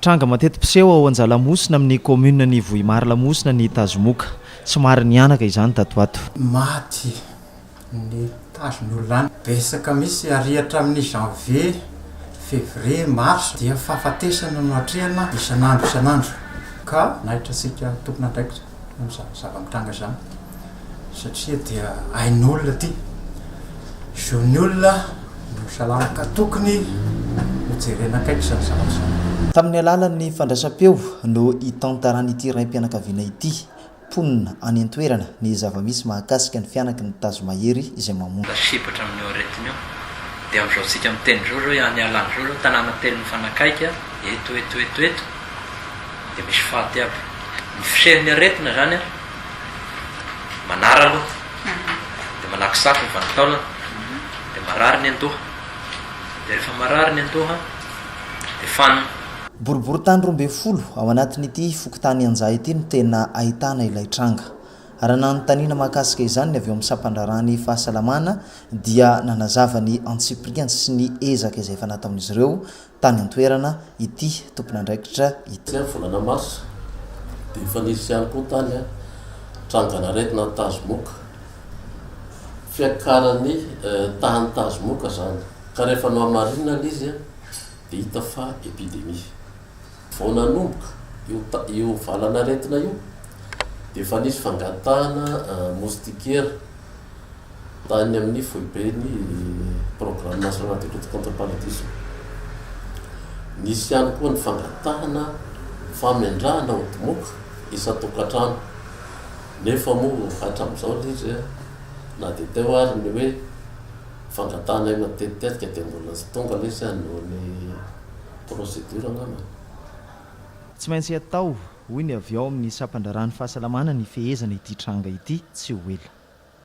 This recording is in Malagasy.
Tranga matety piseho ao anjalamosina amin'ny commune ny VOHIMARINA ny Tazo Moka. Somary nianaka izany tatoato. Maty ny tazon'olona BETSAKA misy arihatra amin'ny janvier, février, mars dia fahafatesana no atrehana isanandro ka nahitrasika tompona andraikitra zava-mitranga zany satria dia hain'olona ty zon'ny olona no salamaka tokony hojerena akaiky zany zavatra. Tamin'ny alalan'ny fandraisam-peo no hitantarany ity raim-pianakaviana ity ponina any an-toerana ny zava-misy mahakasika ny fianaky ny Tazo izay mamono. Sipatra amin'ny aretiny eo dia amin'izao sika miteny zao any alany zao tanàna telo mifanakaiky eto dia misy faty aby ny fisehiny aretina zany manara aloha dia malaky saky ny vanitaolana dia marary ny andoha dia rehefa marary ny andoha dia fanina. Boribory tany 12 ao anatin'ity fokotany anjay ity no tena ahitana ilay tranga. Raha nanontaniana mahakasika izany ny avy eo amin'ny sampandrarany fahasalamana dia nanazava ny antsipriany sy ny ezaka izay efa natao amin'izy ireo tany an-toerana ity tompon'andraikitra ity. Volana mars dia efa nisy ihany koa tany trangan'aretina Tazo Moka fiakarany tany Tazo Moka zany ka rehefa no amarinina izy dia hita fa epidemia vao nanomboka io valan'aretina io dia efa nisy fangatahana moustiquaire tany amin'ny foibeny programme national de lutte contre le paludisme. Nisy ihany koa ny fangatahana famindrahana odimoka isa-tokantrano nefa moa hatramin'izao izy na dia teo ary ny hoe fangatahana matetika dia mbola tsy tonga ilay izy noho ny procédure angamba. Tsy maintsy atao hoy ny avy ao amin'ny sampandrarany fahasalamana ny fehezana ity tranga ity tsy ho ela.